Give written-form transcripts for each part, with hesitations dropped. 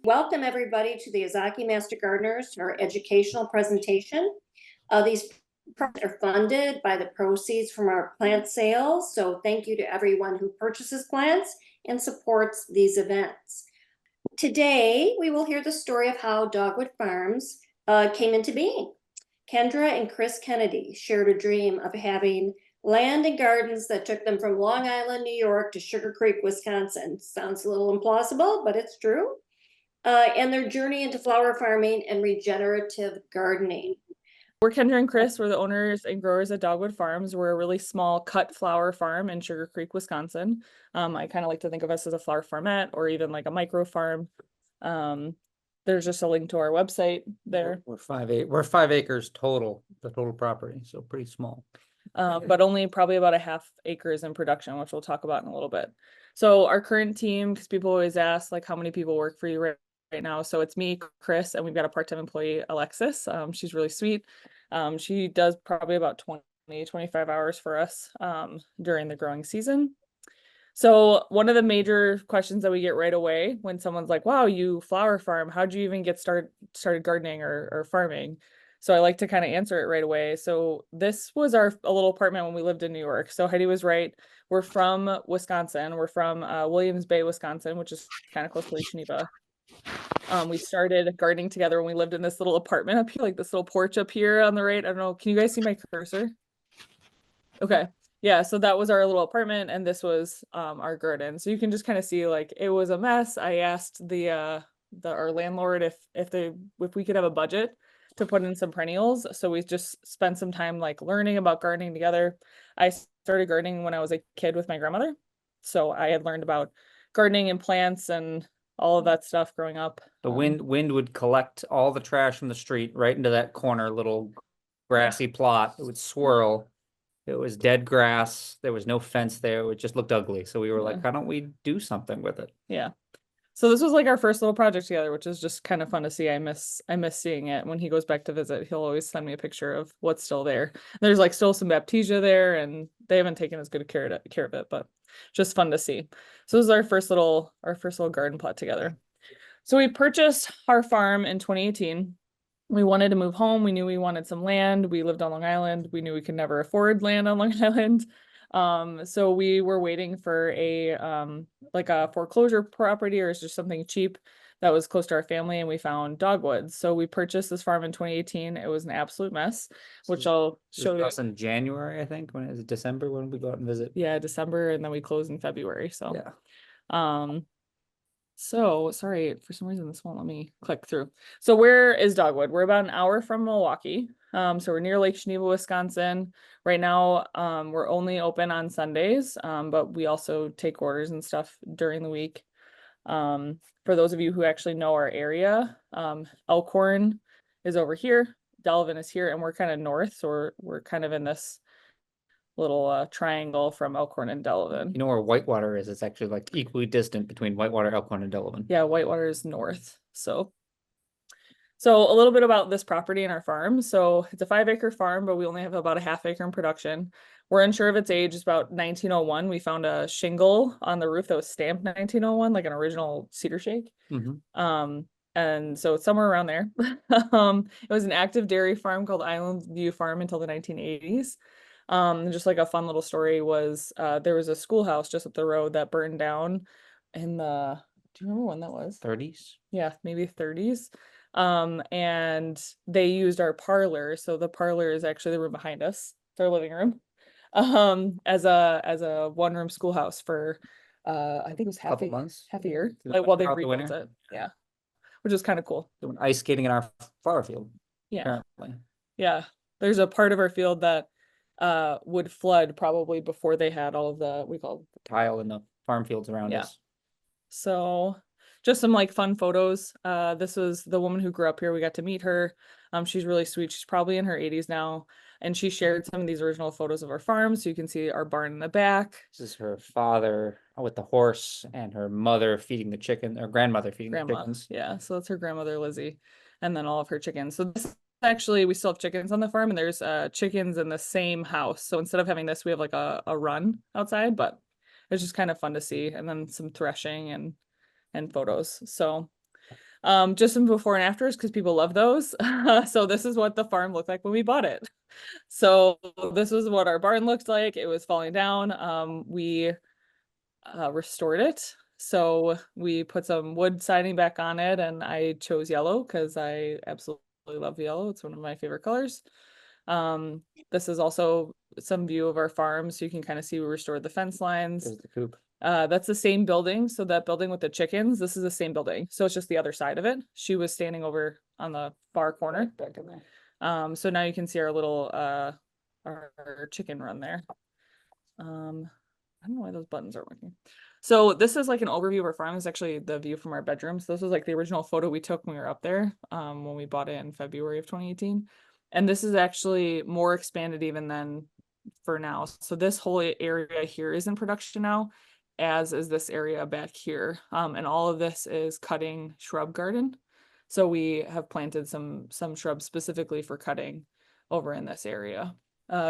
Welcome everybody to the Ozaki Master Gardeners, our educational presentation. These projects are funded by the proceeds from our plant sales. So thank you to everyone who purchases plants and supports these events. Today, we will hear the story of how Dogwood Farms came into being. Kendra and Chris Kennedy shared a dream of having land and gardens that took them from Long Island, New York to Sugar Creek, Wisconsin. Sounds a little implausible, but it's true. And their journey into flower farming and regenerative gardening. We're Kendra and Chris. We're the owners and growers at Dogwood Farms. We're a really small cut flower farm in Sugar Creek, Wisconsin. I kind of like to think of us as a flower farmette or even like a micro farm. There's just a link to our website there. We're 5 acres total, the total property, so pretty small. But only probably about a half acres in production, which we'll talk about in a little bit. So our current team, because people always ask like how many people work for you right now. So it's me, Chris, and we've got a part-time employee, Alexis. She's really sweet. She does probably about 25 hours for us during the growing season. So one of the major questions that we get right away when someone's like, wow, you flower farm, how'd you even get started gardening or farming? So I like to kind of answer it right away. So this was a little apartment when we lived in New York. So Heidi was right. We're from Wisconsin. We're from Williams Bay, Wisconsin, which is kind of close to Lake Geneva. We started gardening together when we lived in this little apartment up here, like this little porch up here on the right. I don't know. Can you guys see my cursor? Okay. Yeah, so that was our little apartment and this was our garden. So you can just kind of see like it was a mess. I asked our landlord if we could have a budget to put in some perennials. So we just spent some time like learning about gardening together. I started gardening when I was a kid with my grandmother. So I had learned about gardening and plants and all of that stuff growing up. The wind would collect all the trash from the street right into that corner little grassy plot. It would swirl. It was dead grass. There was no fence there. It just looked ugly. So we were like, why don't we do something with it? Yeah. So this was like our first little project together, which is just kind of fun to see. I miss seeing it. When he goes back to visit, he'll always send me a picture of what's still there. There's like still some baptisia there and they haven't taken as good care of it, but just fun to see. So this is our first little garden plot together. So we purchased our farm in 2018. We wanted to move home. We knew we wanted some land. We lived on Long Island. We knew we could never afford land on Long Island. So we were waiting for like a foreclosure property or just something cheap that was close to our family, and we found Dogwood. So we purchased this farm in 2018. It was an absolute mess, which I'll show you. In January, I think. When is it December when we go out and visit? Yeah, December, and then we close in February. So yeah. So sorry, for some reason this won't let me click through. So where is Dogwood? We're about an hour from Milwaukee. So we're near Lake Geneva, Wisconsin. Right now, we're only open on Sundays, but we also take orders and stuff during the week. For those of you who actually know our area, Elkhorn is over here, Delavan is here, and we're kind of north, so we're kind of in this little triangle from Elkhorn and Delavan. You know where Whitewater is? It's actually like equally distant between Whitewater, Elkhorn, and Delavan. Yeah, Whitewater is north. So a little bit about this property and our farm. So it's a 5-acre farm, but we only have about a half acre in production. We're unsure of its age. It's about 1901. We found a shingle on the roof that was stamped 1901, like an original cedar shake. And so it's somewhere around there. It was an active dairy farm called Island View Farm until the 1980s. Just like a fun little story was there was a schoolhouse just up the road that burned down in the, do you remember when that was? 30s? Yeah, maybe 30s. And they used our parlor. So the parlor is actually the room behind us. It's our living room. As a one-room schoolhouse for I think it was half a year. Like while they rebuilt it. Yeah. Which is kind of cool. Doing ice skating in our flower field. Yeah. Apparently. Yeah. There's a part of our field that would flood probably before they had all of the the tile in the farm fields around us. So just some like fun photos. This was the woman who grew up here. We got to meet her. She's really sweet. She's probably in her 80s now, and she shared some of these original photos of our farm, so you can see our barn in the back. This is her father with the horse and her mother feeding the chicken, or grandmother feeding the chickens. Yeah, so that's her grandmother Lizzie, and then all of her chickens. So this actually, we still have chickens on the farm, and there's chickens in the same house. So instead of having this, we have like a run outside, but it's just kind of fun to see. And then some threshing and photos. So Just some before and afters because people love those. So this is what the farm looked like when we bought it. So this was what our barn looked like. It was falling down. We restored it. So we put some wood siding back on it, and I chose yellow because I absolutely love yellow. It's one of my favorite colors. This is also some view of our farm, so you can kind of see we restored the fence lines. There's the coop. That's the same building. So that building with the chickens, this is the same building. So it's just the other side of it. She was standing over on the far corner. Back in there. So now you can see our little our chicken run there. I don't know why those buttons aren't working. So this is like an overview of our farm. This is actually the view from our bedroom. So this was like the original photo we took when we were up there, when we bought it in February of 2018. And this is actually more expanded even than for now. So this whole area here is in production now, as is this area back here. And all of this is cutting shrub garden. So we have planted some shrubs specifically for cutting over in this area.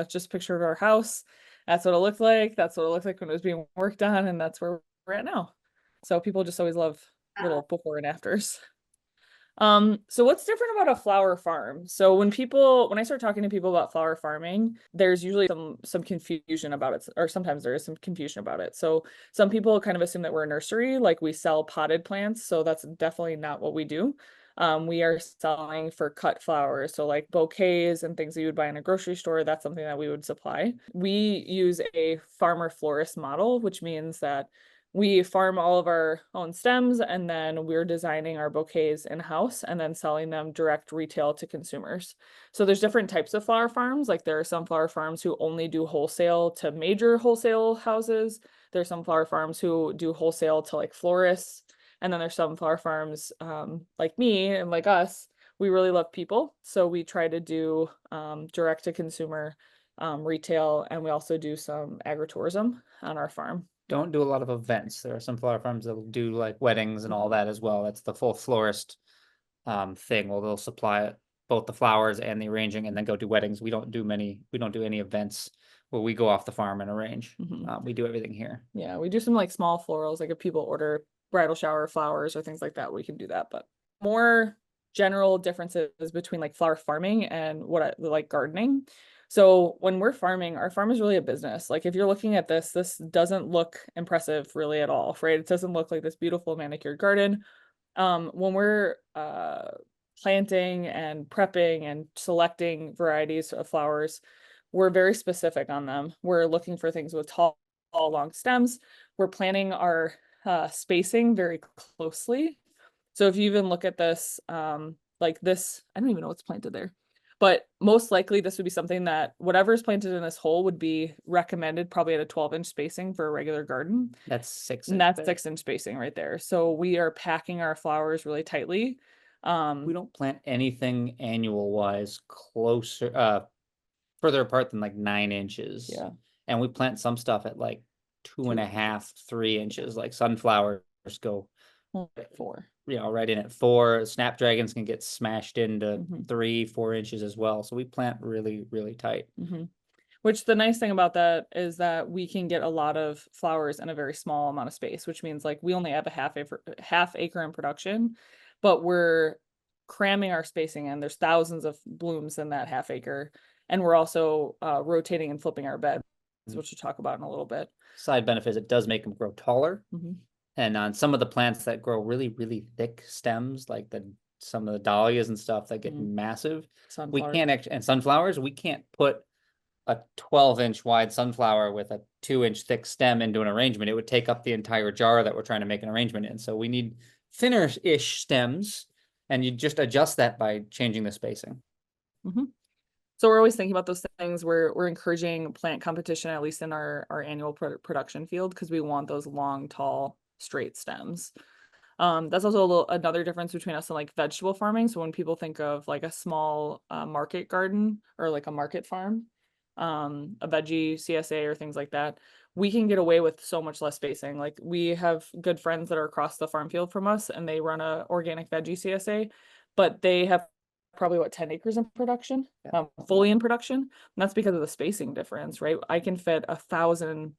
Just a picture of our house. That's what it looked like. That's what it looked like when it was being worked on, and that's where we're at now. So people just always love little before and afters. So what's different about a flower farm? So when I start talking to people about flower farming, there's usually some confusion about it, or sometimes there is some confusion about it. So some people kind of assume that we're a nursery, like we sell potted plants. So that's definitely not what we do. We are selling for cut flowers. So like bouquets and things that you would buy in a grocery store, that's something that we would supply. We use a farmer florist model, which means that we farm all of our own stems, and then we're designing our bouquets in-house and then selling them direct retail to consumers. So there's different types of flower farms. Like there are some flower farms who only do wholesale to major wholesale houses. There's some flower farms who do wholesale to like florists. And then there's some flower farms like me and like us, we really love people. So we try to do direct to consumer retail, and we also do some agritourism on our farm. Don't do a lot of events. There are some flower farms that will do like weddings and all that as well. That's the full florist thing. Well, they'll supply both the flowers and the arranging and then go do weddings. We don't do any events where we go off the farm and arrange. We do everything here. Yeah, we do some like small florals, like if people order bridal shower flowers or things like that, we can do that. But more general differences between like flower farming and what I like gardening. So when we're farming, our farm is really a business. Like if you're looking at this doesn't look impressive really at all, right? It doesn't look like this beautiful manicured garden. When we're planting and prepping and selecting varieties of flowers, we're very specific on them. We're looking for things with tall, long stems. We're planning our spacing very closely. So if you even look at this, like this, I don't even know what's planted there, but most likely this would be something that whatever is planted in this hole would be recommended probably at a 12-inch spacing for a regular garden. That's 6 And that's 6-inch spacing right there. So we are packing our flowers really tightly. We don't plant anything annual wise closer, further apart than like 9 inches. Yeah. And we plant some stuff at like 2.5, 3 inches, like sunflowers go 4. Right in at 4. Snapdragons can get smashed into 3, 4 inches as well. So we plant really, really tight. Which the nice thing about that is that we can get a lot of flowers in a very small amount of space, which means like we only have a half acre in production, but we're cramming our spacing in. There's thousands of blooms in that half acre. And we're also rotating and flipping our beds, which we'll talk about in a little bit. Side benefits, it does make them grow taller. And on some of the plants that grow really, really thick stems, like some of the dahlias and stuff that get massive, we can't actually, and sunflowers, we can't put a 12-inch wide sunflower with a 2-inch thick stem into an arrangement. It would take up the entire jar that we're trying to make an arrangement in. So we need thinner-ish stems, and you just adjust that by changing the spacing. So we're always thinking about those things. We're encouraging plant competition, at least in our annual production field, because we want those long, tall, straight stems. That's also another difference between us and like vegetable farming. So when people think of like a small market garden or like a market farm, a veggie CSA or things like that, we can get away with so much less spacing. Like we have good friends that are across the farm field from us, and they run a organic veggie CSA, but they have probably 10 acres in production, fully in production. And that's because of the spacing difference, right? I can fit 1,000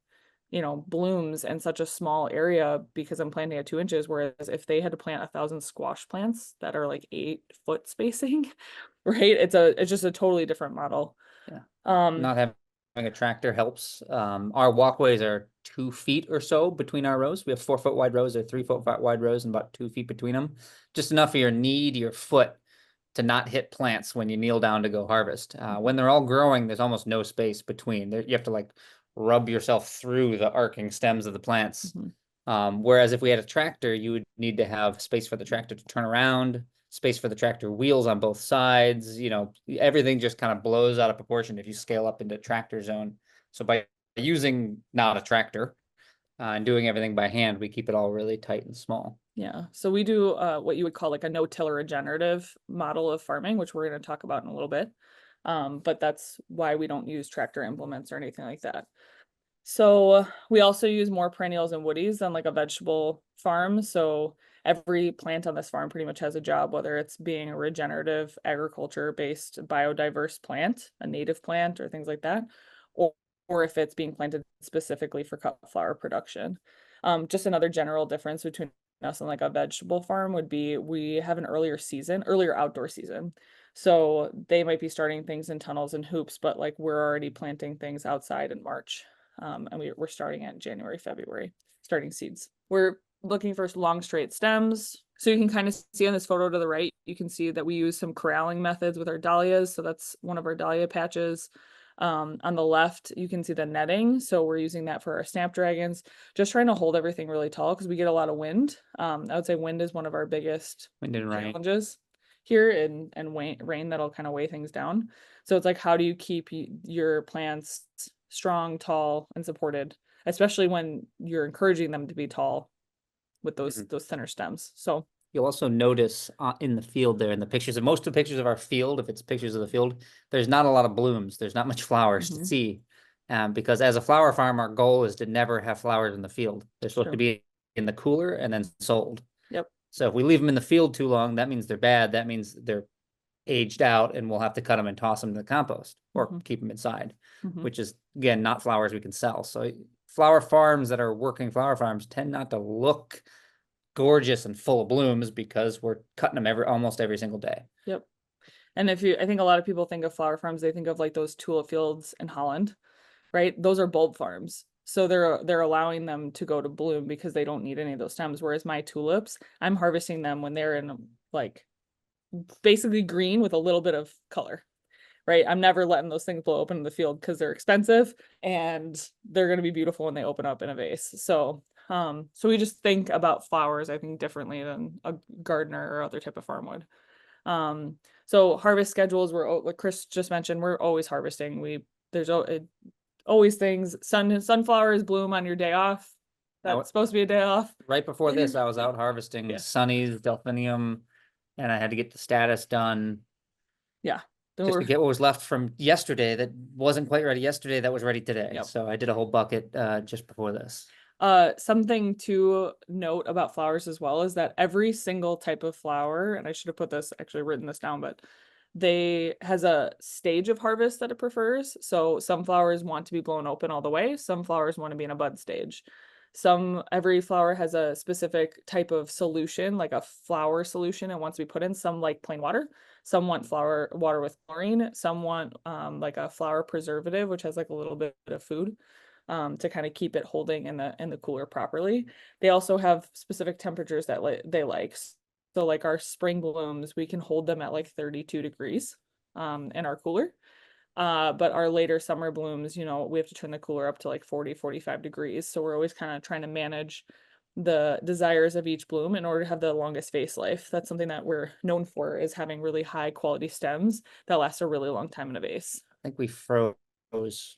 you know, blooms in such a small area because I'm planting at 2 inches. Whereas if they had to plant 1,000 squash plants that are like 8-foot spacing, right? It's just a totally different model. Yeah. Um, Not having a tractor helps. Our walkways are 2 feet or so between our rows. We have 4 foot wide rows or 3 foot wide rows and about 2 feet between them. Just enough for your knee to your foot to not hit plants when you kneel down to go harvest. When they're all growing, there's almost no space between. You have to like rub yourself through the arcing stems of the plants. Whereas if we had a tractor, you would need to have space for the tractor to turn around, space for the tractor wheels on both sides. You know, everything just kind of blows out of proportion if you scale up into tractor zone. So by using not a tractor and doing everything by hand, we keep it all really tight and small. Yeah, so we do what you would call like a no-till regenerative model of farming, which we're going to talk about in a little bit. But that's why we don't use tractor implements or anything like that. So we also use more perennials and woodies than like a vegetable farm. So every plant on this farm pretty much has a job, whether it's being a regenerative agriculture-based biodiverse plant, a native plant or things like that, or if it's being planted specifically for cut flower production. Just another general difference between us and like a vegetable farm would be we have an earlier outdoor season. So they might be starting things in tunnels and hoops, but like we're already planting things outside in March. And we're starting at January, February, starting seeds. We're looking for long straight stems. So you can kind of see on this photo to the right, you can see that we use some corralling methods with our dahlias. So that's one of our dahlia patches. On the left, you can see the netting. So we're using that for our snapdragons, just trying to hold everything really tall because we get a lot of wind. I would say wind is one of our biggest challenges here, and rain that'll kind of weigh things down. So it's like, how do you keep your plants strong, tall, and supported, especially when you're encouraging them to be tall with those thinner stems. So you'll also notice in the field there in the pictures, and most of the pictures of our field, if it's pictures of the field, there's not a lot of blooms. There's not much flowers to see. Because as a flower farm, our goal is to never have flowers in the field. They're supposed to be in the cooler and then sold. Yep. So if we leave them in the field too long, that means they're bad. That means they're aged out and we'll have to cut them and toss them to the compost or keep them inside, which is, again, not flowers we can sell. So flower farms that are working flower farms tend not to look gorgeous and full of blooms because we're cutting them almost every single day. Yep. And I think a lot of people think of flower farms, they think of like those tulip fields in Holland, right? Those are bulb farms. So they're allowing them to go to bloom because they don't need any of those stems. Whereas my tulips, I'm harvesting them when they're in like basically green with a little bit of color, right? I'm never letting those things blow open in the field because they're expensive and they're going to be beautiful when they open up in a vase. So we just think about flowers, I think, differently than a gardener or other type of farm would. So harvest schedules, like Chris just mentioned, we're always harvesting. There's always things. Sunflowers bloom on your day off. That's supposed to be a day off. Right before this, I was out harvesting sunnies, delphinium, and I had to get the status done. Yeah. Just to get what was left from yesterday that wasn't quite ready yesterday, that was ready today. Yep. So I did a whole bucket just before this. Something to note about flowers as well is that every single type of flower, and I should have written this down, but has a stage of harvest that it prefers. So some flowers want to be blown open all the way. Some flowers want to be in a bud stage. Every flower has a specific type of solution, like a flower solution it wants to be put in. Some like plain water. Some want flower water with chlorine. Some want like a flower preservative, which has like a little bit of food. To kind of keep it holding in the cooler properly. They also have specific temperatures that they like. So like our spring blooms, we can hold them at like 32 degrees in our cooler. But our later summer blooms, we have to turn the cooler up to like 40, 45 degrees. So we're always kind of trying to manage the desires of each bloom in order to have the longest vase life. That's something that we're known for, is having really high quality stems that last a really long time in a vase. I think we froze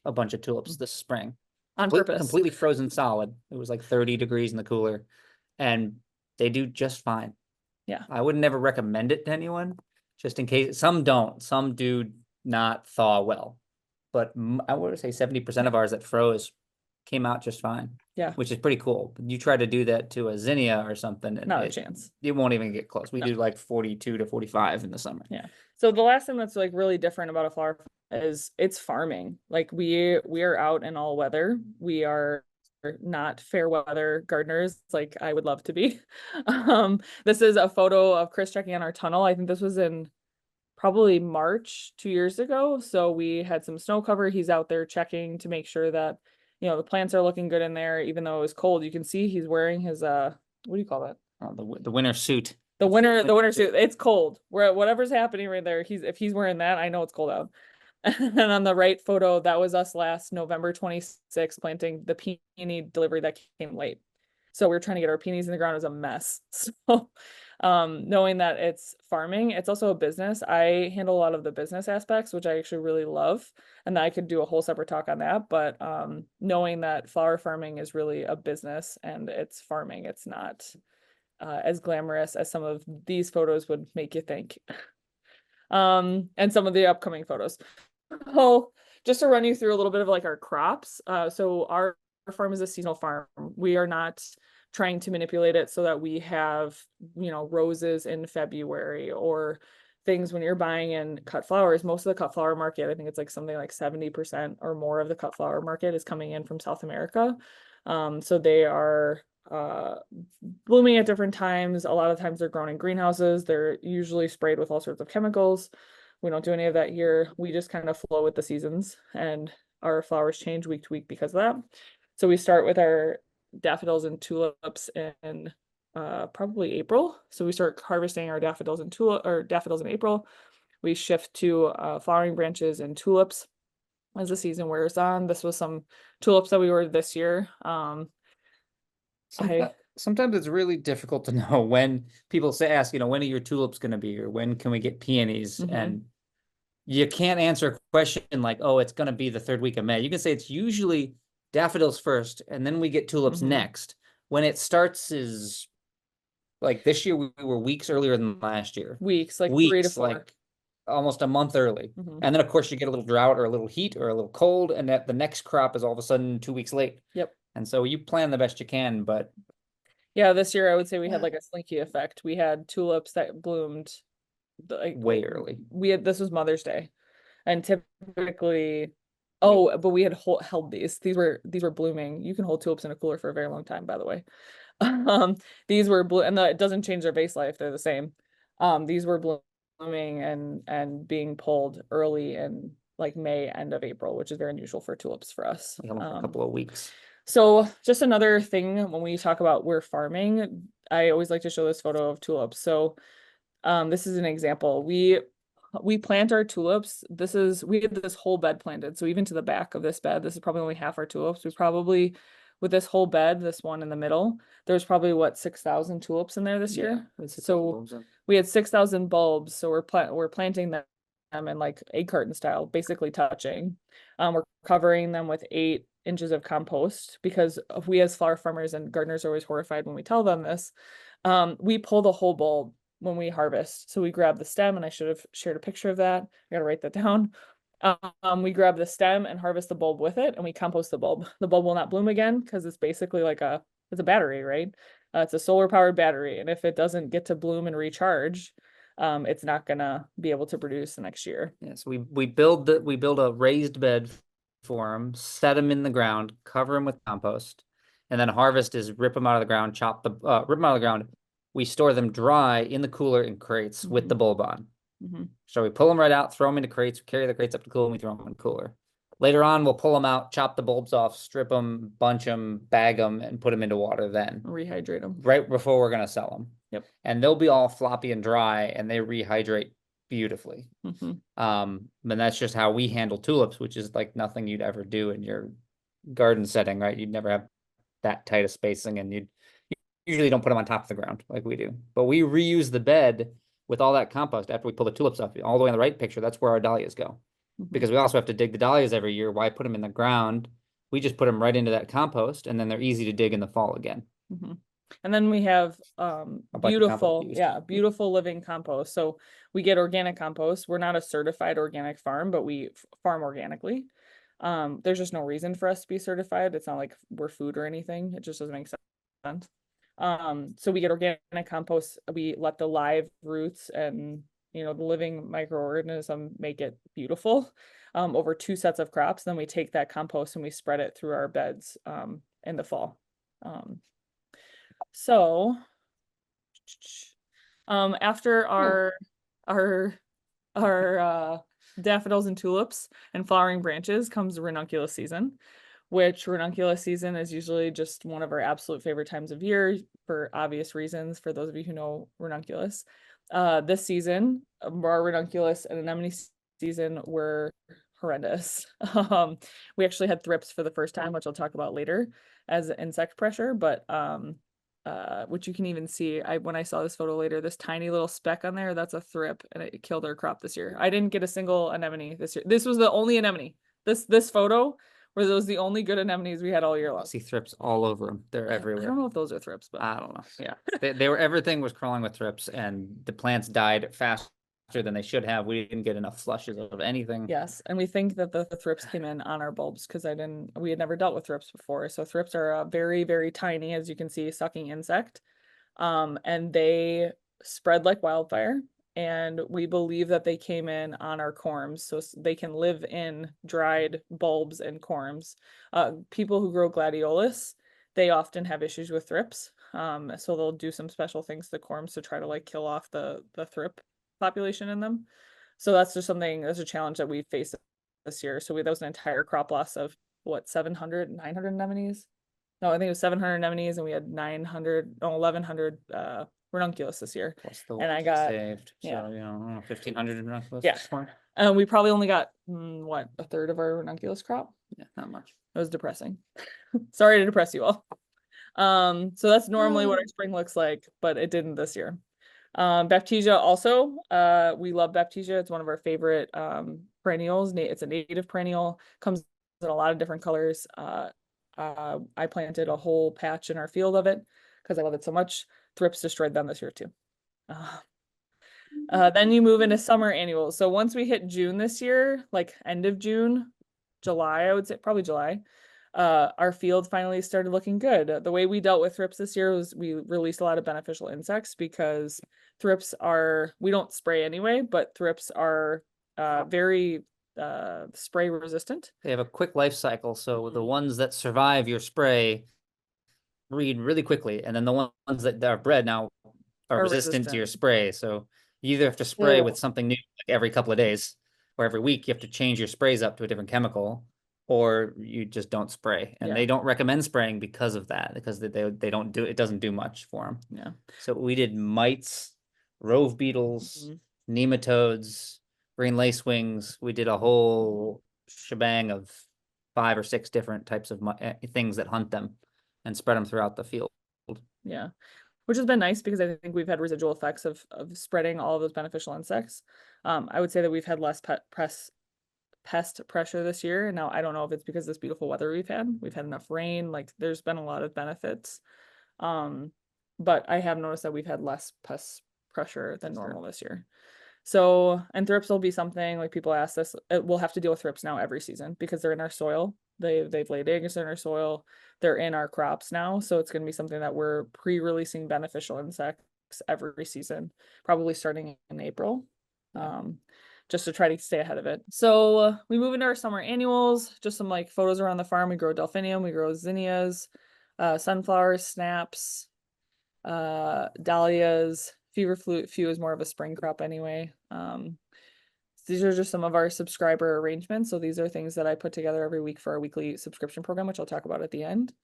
a bunch of tulips this spring. On purpose. Completely frozen solid. It was like 30 degrees in the cooler and they do just fine. Yeah. I would never recommend it to anyone, just in case. Some don't. Some do not thaw well. But I would say 70% of ours that froze came out just fine. Yeah. Which is pretty cool. You try to do that to a zinnia or something, and not a chance. It won't even get close. We do like 42 to 45 in the summer. Yeah. So the last thing that's like really different about a flower is it's farming. Like we are out in all weather. We are not fair weather gardeners like I would love to be. This is a photo of Chris checking on our tunnel. I think this was in probably March 2 years ago. So we had some snow cover. He's out there checking to make sure that, the plants are looking good in there, even though it was cold. You can see he's wearing his, what do you call that? The winter suit. The winter suit. It's cold. Whatever's happening right there. If he's wearing that, I know it's cold out. And on the right photo, that was us last November 26th planting the peony delivery that came late. So we were trying to get our peonies in the ground. It was a mess. So knowing that it's farming, it's also a business. I handle a lot of the business aspects, which I actually really love. And I could do a whole separate talk on that. But knowing that flower farming is really a business and it's farming, it's not as glamorous as some of these photos would make you think. And some of the upcoming photos. Oh, just to run you through a little bit of like our crops. So our farm is a seasonal farm. We are not trying to manipulate it so that we have, roses in February or things when you're buying in cut flowers. Most of the cut flower market, I think it's like something like 70% or more of the cut flower market is coming in from South America. So they are blooming at different times. A lot of times they're grown in greenhouses. They're usually sprayed with all sorts of chemicals. We don't do any of that here. We just kind of flow with the seasons, and our flowers change week to week because of that. So we start with our daffodils and tulips in probably April. So we start harvesting our daffodils and daffodils in April. We shift to flowering branches and tulips as the season wears on. This was some tulips that we ordered this year. Sometimes it's really difficult to know when people ask, when are your tulips going to be, or when can we get peonies? And you can't answer a question like, oh, it's going to be the third week of May. You can say it's usually daffodils first, and then we get tulips next. When it starts is like this year, we were weeks earlier than last year. Weeks, like 3 to 4. Like almost a month early. And then of course you get a little drought or a little heat or a little cold, and the next crop is all of a sudden 2 weeks late. Yep. And so you plan the best you can, but yeah, this year I would say we had like a slinky effect. We had tulips that bloomed like way early. This was Mother's Day, and typically, but we had held these. These were blooming. You can hold tulips in a cooler for a very long time, by the way. These were blue, and it doesn't change their base life. They're the same. These were blooming and being pulled early in like May, end of April, which is very unusual for tulips for us. A couple of weeks. So just another thing when we talk about we're farming, I always like to show this photo of tulips. So this is an example. We plant our tulips. We had this whole bed planted. So even to the back of this bed, this is probably only half our tulips. We probably, with this whole bed, this one in the middle, there's probably 6,000 tulips in there this year. So we had 6,000 bulbs. So we're planting them in like egg carton style, basically touching. We're covering them with 8 inches of compost, because we as flower farmers and gardeners are always horrified when we tell them this. We pull the whole bulb when we harvest. So we grab the stem, and I should have shared a picture of that. I gotta write that down. We grab the stem and harvest the bulb with it, and we compost the bulb. The bulb will not bloom again because it's basically like it's a battery, right? It's a solar powered battery, and if it doesn't get to bloom and recharge, it's not gonna be able to produce the next year. Yeah, so we build a raised bed for them, set them in the ground, cover them with compost, and then harvest is rip them out of the ground, rip them out of the ground. We store them dry in the cooler in crates with the bulb on. So we pull them right out, throw them into crates, carry the crates up to cool, and we throw them in the cooler. Later on, we'll pull them out, chop the bulbs off, strip them, bunch them, bag them, and put them into water then. Rehydrate them. Right before we're going to sell them. Yep. And they'll be all floppy and dry, and they rehydrate beautifully. And that's just how we handle tulips, which is like nothing you'd ever do in your garden setting, right? You'd never have that tight of spacing, and you usually don't put them on top of the ground like we do. But we reuse the bed with all that compost after we pull the tulips off. All the way on the right picture, that's where our dahlias go. Because we also have to dig the dahlias every year. Why put them in the ground? We just put them right into that compost, and then they're easy to dig in the fall again. And then we have beautiful living compost. So we get organic compost. We're not a certified organic farm, but we farm organically. There's just no reason for us to be certified. It's not like we're food or anything. It just doesn't make sense. So we get organic compost. We let the live roots and the living microorganism make it beautiful over 2 sets of crops. Then we take that compost and we spread it through our beds in the fall. So after our daffodils and tulips and flowering branches comes ranunculus season, which ranunculus season is usually just one of our absolute favorite times of year for obvious reasons, for those of you who know ranunculus. This season, our ranunculus and anemone season were horrendous. We actually had thrips for the first time, which I'll talk about later as insect pressure, but which you can even see. When I saw this photo later, this tiny little speck on there, that's a thrip, and it killed our crop this year. I didn't get a single anemone this year. This was the only anemone. This photo were those the only good anemones we had all year I long. see thrips all over them. They're I everywhere. don't know if those are thrips, but I don't know. yeah. They were, everything was crawling with thrips, and the plants died faster than they should have. We didn't get enough flushes of anything. Yes, and we think that the thrips came in on our bulbs because we had never dealt with thrips before. So thrips are a very, very tiny, as you can see, sucking insect. And they spread like wildfire. And we believe that they came in on our corms, so they can live in dried bulbs and corms. People who grow gladiolus, they often have issues with thrips. So they'll do some special things to the corms to try to like kill off the thrip population in them. So that's just something, that's a challenge that we faced this year. So that was an entire crop loss of what, 900 anemones? No, I think it was 700 anemones, and we had 1,100 ranunculus this year. Plus the And I ones got- saved. yeah. So, 1,500 ranunculus. Yeah. this far. We probably only got what, a third of our ranunculus crop. Yeah, not much. It was depressing. Sorry to depress you all. So that's normally what our spring looks like, but it didn't this year. Baptisia also, we love Baptisia. It's one of our favorite perennials. It's a native perennial, comes in a lot of different colors. I planted a whole patch in our field of it because I love it so much. Thrips destroyed them this year too. Then you move into summer annuals. So once we hit June this year, like end of June, July, I would say probably July, our field finally started looking good. The way we dealt with thrips this year was we released a lot of beneficial insects because thrips we don't spray anyway, but thrips are very spray resistant. They have a quick life cycle, so the Mhm. ones that survive your spray breed really quickly, and then the ones that are bred now are Are resistant to your resistant. spray. So you either have to spray Yeah. with something new like every couple of days, or every week you have to change your sprays up to a different chemical, or you just don't spray. And Yeah. they don't recommend spraying because of that, because they don't do it doesn't do much for them. Yeah. So we did mites, rove beetles, Mhm. nematodes, green lacewings. We did a whole shebang of 5 or 6 different types of things that hunt them and spread them throughout the field. Yeah. Which has been nice because I think we've had residual effects of spreading all of those beneficial insects. I would say that we've had less pest pressure this year. Now, I don't know if it's because of this beautiful weather we've had. We've had enough rain, like there's been a lot of benefits. But I have noticed that we've had less pest pressure than normal this year. So, and thrips will be something like people ask this, we'll have to deal with thrips now every season because they're in our soil. They've laid eggs in our soil. They're in our crops now. So it's going to be something that we're pre-releasing beneficial insects every season, probably starting in April. Just to try to stay ahead of it. So we move into our summer annuals, just some like photos around the farm. We grow delphinium, we grow zinnias, sunflowers, snaps, dahlias. Few is more of a spring crop anyway. These are just some of our subscriber arrangements. So these are things that I put together every week for our weekly subscription program, which I'll talk about at the end.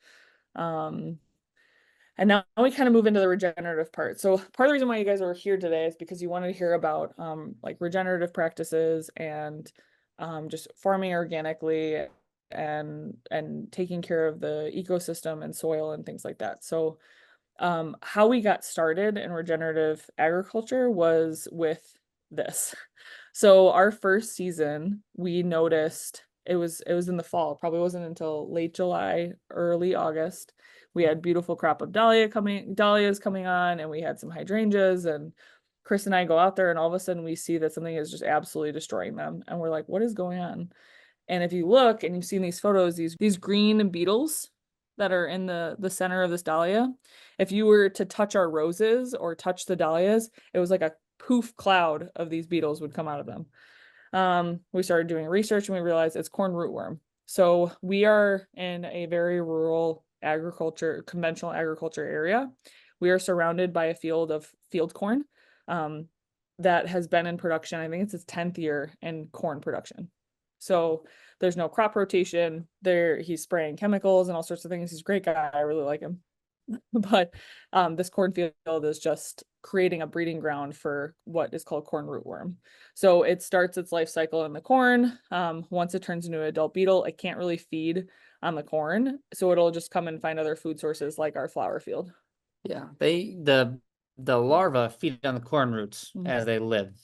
And now we kind of move into the regenerative part. So part of the reason why you guys are here today is because you wanted to hear about like regenerative practices and just farming organically and taking care of the ecosystem and soil and things like that. So how we got started in regenerative agriculture was with this. So our first season, we noticed it was in the fall, probably wasn't until late July, early August. We had beautiful crop of dahlias coming on, and we had some hydrangeas, and Chris and I go out there and all of a sudden we see that something is just absolutely destroying them. And we're like, what is going on? And if you look and you've seen these photos, these green beetles that are in the center of this dahlia, if you were to touch our roses or touch the dahlias, it was like a poof cloud of these beetles would come out of them. We started doing research and we realized it's corn rootworm. So we are in a very rural conventional agriculture area. We are surrounded by a field of field corn that has been in production. I think it's its 10th year in corn production. So there's no crop rotation there. He's spraying chemicals and all sorts of things. He's a great guy. I really like him. But this cornfield is just creating a breeding ground for what is called corn rootworm. So it starts its life cycle in the corn. Once it turns into an adult beetle, it can't really feed on the corn. So it'll just come and find other food sources like our flower field. Yeah, the larvae feed on the corn roots as they live.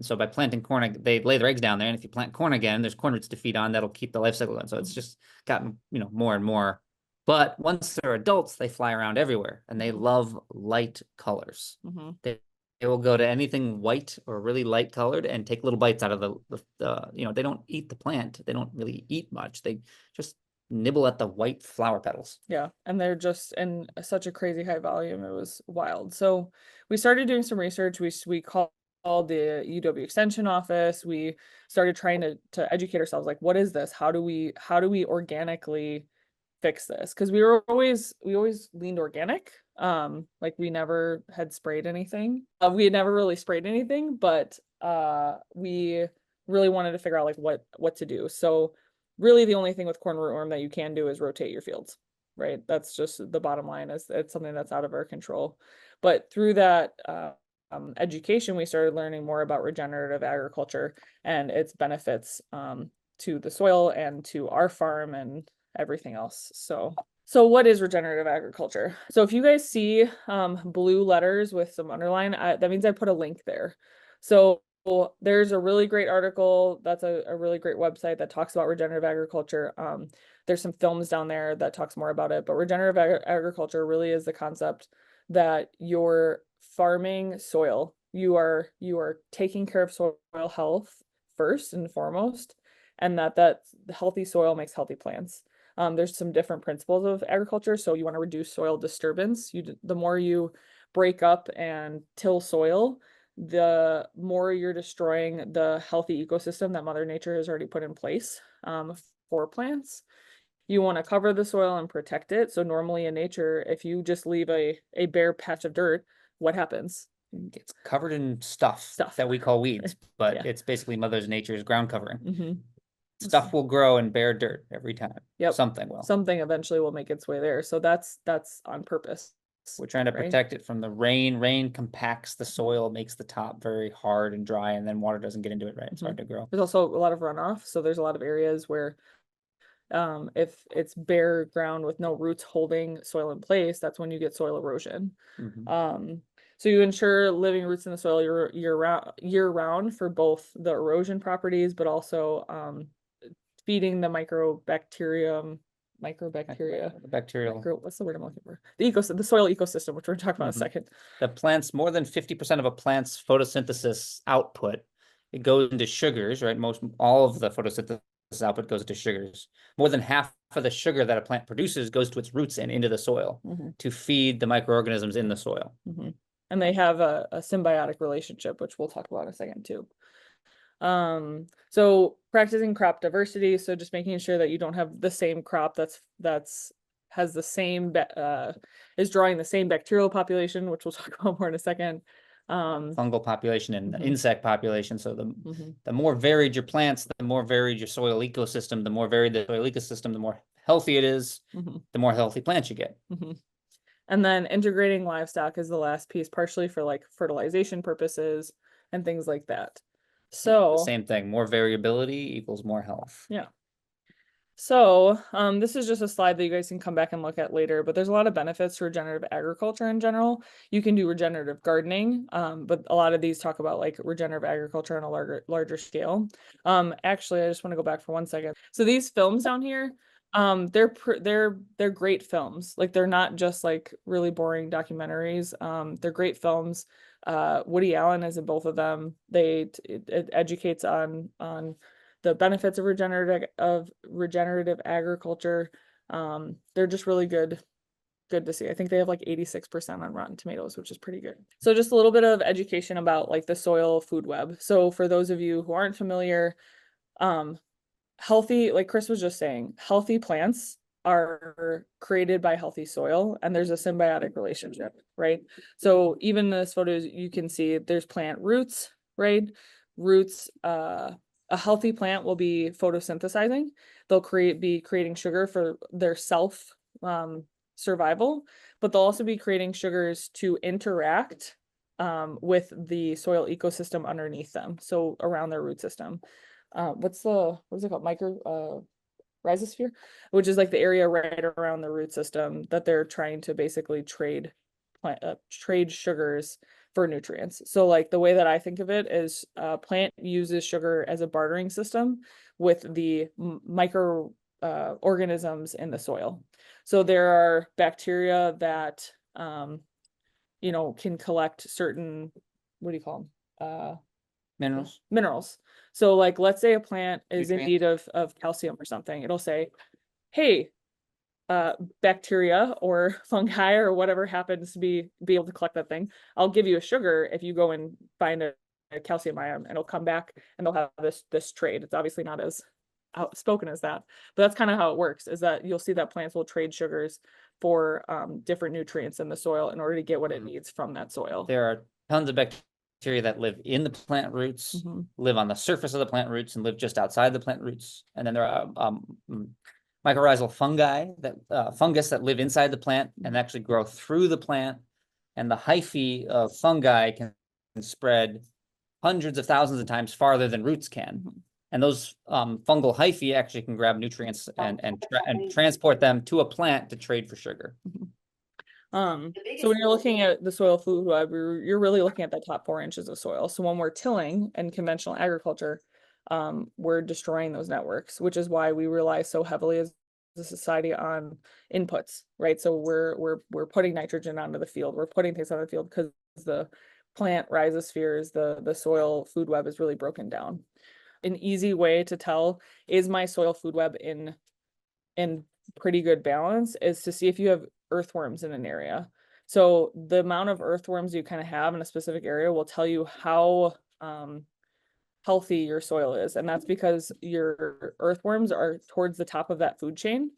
So by planting corn, they lay their eggs down there, and if you plant corn again, there's corn roots to feed on. That'll keep the life cycle going. So it's just gotten more and more. But once they're adults, they fly around everywhere, and they love light colors. They will go to anything white or really light colored and take little bites out of the they don't eat the plant. They don't really eat much. They just nibble at the white flower petals. Yeah, and they're just in such a crazy high volume. It was wild. So we started doing some research. We called the UW Extension office. We started trying to educate ourselves, like, what is this? How do we organically fix this? Because we always leaned organic. Like we never had sprayed anything. We had never really sprayed anything, but we really wanted to figure out like what to do. So really the only thing with corn rootworm that you can do is rotate your fields, right? That's just the bottom line. Is it's something that's out of our control. But through that education, we started learning more about regenerative agriculture and its benefits to the soil and to our farm and everything else. So what is regenerative agriculture? So if you guys see blue letters with some underline, that means I put a link there. So there's a really great article. That's a really great website that talks about regenerative agriculture. There's some films down there that talks more about it, but regenerative agriculture really is the concept that you're farming soil. You are taking care of soil health first and foremost, and that healthy soil makes healthy plants. There's some different principles of agriculture. So you want to reduce soil disturbance. The more you break up and till soil, the more you're destroying the healthy ecosystem that Mother Nature has already put in place for plants. You want to cover the soil and protect it. So normally in nature, if you just leave a bare patch of dirt, what happens? It's covered in stuff that we call weeds, but it's basically Mother Nature's ground covering. Stuff will grow in bare dirt every time. Yep. Something will. Something eventually will make its way there. So that's on purpose. We're trying to protect it from the rain. Rain compacts the soil, makes the top very hard and dry, and then water doesn't get into it, right? It's hard to grow. There's also a lot of runoff. So there's a lot of areas where if it's bare ground with no roots holding soil in place, that's when you get soil erosion. So you ensure living roots in the soil year round for both the erosion properties, but also feeding the bacteria, what's the word I'm looking for? The soil ecosystem, which we're talking about in a second. The plants, more than 50% of a plant's photosynthesis output, it goes into sugars, right? All of the photosynthesis output goes into sugars. More than half of the sugar that a plant produces goes to its roots and into the soil to feed the microorganisms in the soil. And they have a symbiotic relationship, which we'll talk about in a second too. So practicing crop diversity. So just making sure that you don't have the same crop has the same, is drawing the same bacterial population, which we'll talk about more in a second. Fungal population and insect population. So the more varied your plants, the more varied your soil ecosystem, the more varied the soil ecosystem, the more healthy it is, the more healthy plants you get. And then integrating livestock is the last piece, partially for like fertilization purposes and things like that. So the same thing, more variability equals more health. Yeah. So this is just a slide that you guys can come back and look at later, but there's a lot of benefits to regenerative agriculture in general. You can do regenerative gardening, but a lot of these talk about like regenerative agriculture on a larger scale. Actually, I just want to go back for 1 second. So these films down here, they're great films. Like they're not just like really boring documentaries. They're great films. Woody Allen is in both of them. It educates on the benefits of regenerative agriculture. They're just really good to see. I think they have like 86% on Rotten Tomatoes, which is pretty good. So just a little bit of education about like the soil food web. So for those of you who aren't familiar, healthy, like Chris was just saying, healthy plants are created by healthy soil, and there's a symbiotic relationship, right? So even in this photos, you can see there's plant roots, right? Roots, a healthy plant will be photosynthesizing. They'll be creating sugar for their self survival, but they'll also be creating sugars to interact with the soil ecosystem underneath them. So around their root system. What is it called? Rhizosphere, which is like the area right around the root system that they're trying to basically trade sugars for nutrients. So like the way that I think of it is plant uses sugar as a bartering system with the micro organisms in the soil. So there are bacteria that can collect certain, what do you call them? Minerals. So like, let's say a plant is in need of calcium or something. It'll say, hey, bacteria or fungi or whatever happens to be able to collect that thing, I'll give you a sugar if you go and find a calcium ion, and it'll come back and they'll have this trade. It's obviously not as outspoken as that, but that's kind of how it works, is that you'll see that plants will trade sugars for different nutrients in the soil in order to get what it needs from that soil. There are tons of bacteria that live in the plant roots, live on the surface of the plant roots, and live just outside the plant roots. And then there are mycorrhizal fungi, fungus that live inside the plant and actually grow through the plant. And the hyphae of fungi can spread hundreds of thousands of times farther than roots can. And those fungal hyphae actually can grab nutrients and transport them to a plant to trade for sugar. So when you're looking at the soil food web, you're really looking at the top 4 inches of soil. So when we're tilling in conventional agriculture, we're destroying those networks, which is why we rely so heavily as a society on inputs, right? So we're putting nitrogen onto the field, we're putting things on the field because the plant rhizospheres, the soil food web is really broken down. An easy way to tell, is my soil food web in pretty good balance, is to see if you have earthworms in an area. So the amount of earthworms you kind of have in a specific area will tell you how healthy your soil is. And that's because your earthworms are towards the top of that food chain.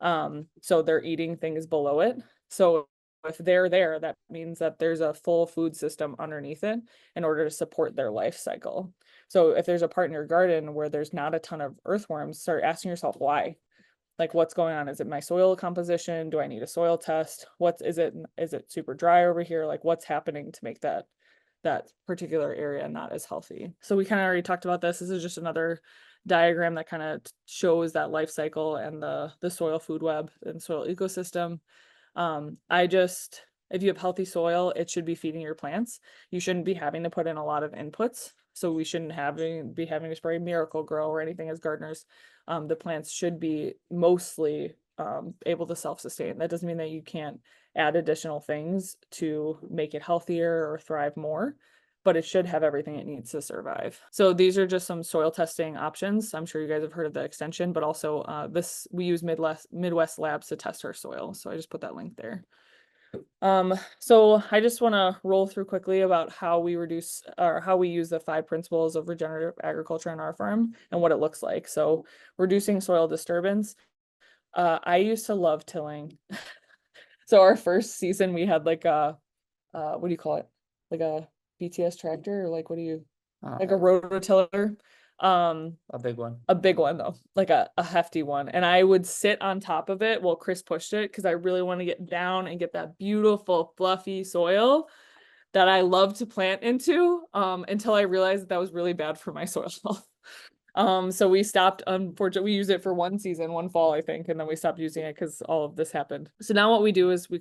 So they're eating things below it. So if they're there, that means that there's a full food system underneath it in order to support their life cycle. So if there's a part in your garden where there's not a ton of earthworms, start asking yourself why. Like, what's going on? Is it my soil composition? Do I need a soil test? Is it super dry over here? Like, what's happening to make that particular area not as healthy? So we kind of already talked about this. This is just another diagram that kind of shows that life cycle and the soil food web and soil ecosystem. If you have healthy soil, it should be feeding your plants. You shouldn't be having to put in a lot of inputs. So we shouldn't be having to spray Miracle Grow or anything as gardeners. The plants should be mostly able to self-sustain. That doesn't mean that you can't add additional things to make it healthier or thrive more, but it should have everything it needs to survive. So these are just some soil testing options. I'm sure you guys have heard of the extension, but also we use Midwest Labs to test our soil. So I just put that link there. So I just want to roll through quickly about how we use the 5 principles of regenerative agriculture on our farm and what it looks like. So reducing soil disturbance. I used to love tilling. So our first season we had like a, what do you call it? Like a BTS tractor, or like, what do you, like a rototiller? A big one though, like a hefty one. And I would sit on top of it while Chris pushed it, because I really want to get down and get that beautiful fluffy soil that I love to plant into, until I realized that was really bad for my soil health. So we stopped. Unfortunately, we used it for one season, one fall, I think, and then we stopped using it because all of this happened. So now what we do is we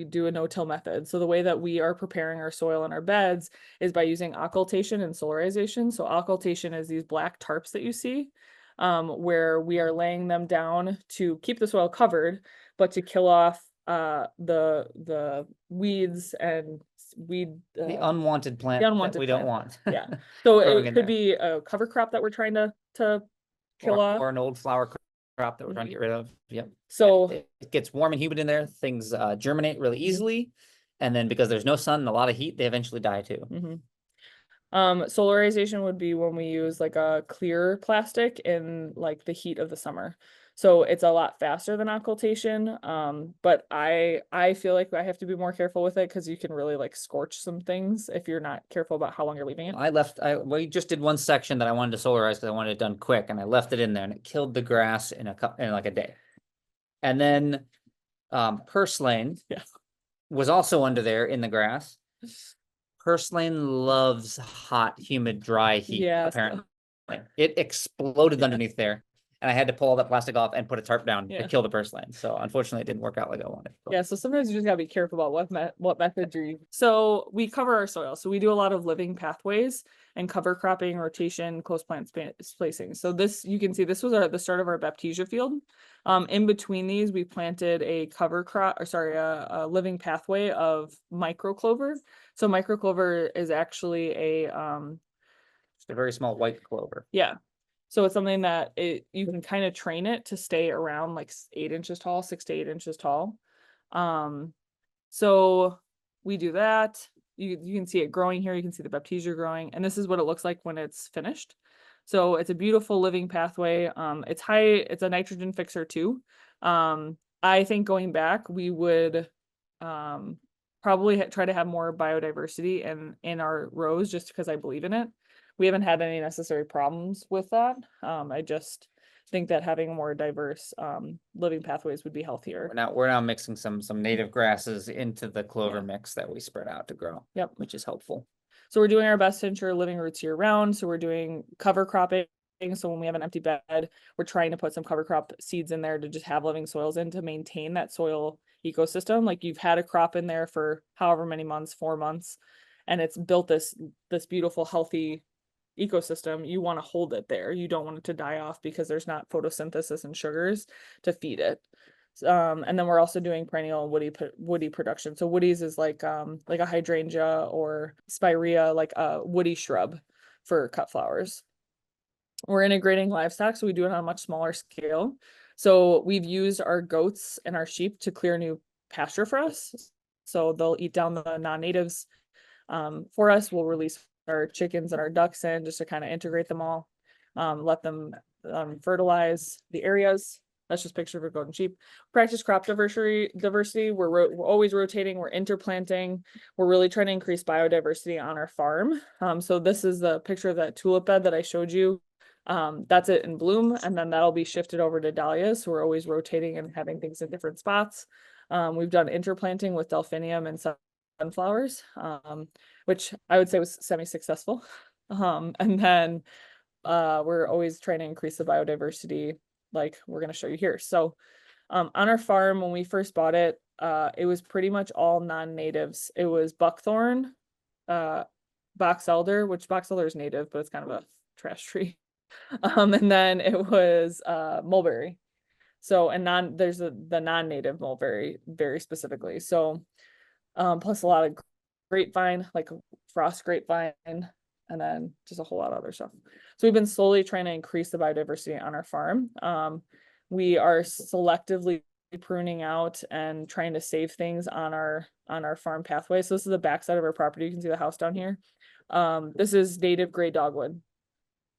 do a no-till method. So the way that we are preparing our soil in our beds is by using occultation and solarization. So occultation is these black tarps that you see, where we are laying them down to keep the soil covered, but to kill off the weeds and the unwanted plant that we don't want. Yeah. So it could be a cover crop that we're trying to kill off, or an old flower crop that we're trying to get rid of. Yep. So it gets warm and humid in there. Things germinate really easily, and then because there's no sun and a lot of heat, they eventually die too. Solarization would be when we use like a clear plastic in like the heat of the summer. So it's a lot faster than occultation. But I feel like I have to be more careful with it because you can really like scorch some things if you're not careful about how long you're leaving it. We just did one section that I wanted to solarize because I wanted it done quick, and I left it in there, and it killed the grass in like a day. And then purslane Yeah. was also under there in the grass. Purslane loves hot, humid, dry heat, Yeah, apparently. It exploded underneath there, and I had to pull all that plastic off and put a tarp down Yeah. to kill the purslane. So unfortunately, it didn't work out like I wanted. Yeah, so sometimes you just gotta be careful about what methods you're using. So we cover our soil. So we do a lot of living pathways and cover cropping, rotation, close plant spacing. So this, you can see this was the start of our Baptisia field. In between these, we planted a cover crop, or sorry, a living pathway of micro clover. So micro clover is actually Just a very small white clover. yeah. So it's something that you can kind of train it to stay around like 8 inches tall, 6 to 8 inches tall. So we do that. You can see it growing here. You can see the Baptisia growing, and this is what it looks like when it's finished. So it's a beautiful living pathway. It's a nitrogen fixer too. I think going back, we would probably try to have more biodiversity in our rows just because I believe in it. We haven't had any necessary problems with that. I just think that having more diverse living pathways would be healthier. We're now mixing some native grasses into the clover mix that we spread out to grow. Yep. Which is helpful. So we're doing our best to ensure living roots year round. So we're doing cover cropping. So when we have an empty bed, we're trying to put some cover crop seeds in there to just have living soils in to maintain that soil ecosystem. Like you've had a crop in there for however many months, 4 months, and it's built this beautiful, healthy ecosystem. You want to hold it there. You don't want it to die off because there's not photosynthesis and sugars to feed it. And then we're also doing perennial woody production. So woodies is like a hydrangea or spirea, like a woody shrub for cut flowers. We're integrating livestock, so we do it on a much smaller scale. So we've used our goats and our sheep to clear new pasture for us. So they'll eat down the non-natives for us. We'll release our chickens and our ducks in just to kind of integrate them all, let them fertilize the areas. That's just a picture of a goat and sheep. Practice crop diversity. We're always rotating. We're interplanting. We're really trying to increase biodiversity on our farm. So this is the picture of that tulip bed that I showed you. That's it in bloom, and then that'll be shifted over to dahlias. So we're always rotating and having things in different spots. We've done interplanting with delphinium and sunflowers, which I would say was semi-successful. And then we're always trying to increase the biodiversity, like we're going to show you here. So on our farm, when we first bought it, it was pretty much all non-natives. It was buckthorn, box elder, which box elder is native, but it's kind of a trash tree. And then it was mulberry. So, and there's the non-native mulberry very specifically. So plus a lot of grapevine, like frost grapevine, and then just a whole lot of other stuff. So we've been slowly trying to increase the biodiversity on our farm. We are selectively pruning out and trying to save things on our farm pathway. So this is the backside of our property. You can see the house down here. This is native gray dogwood.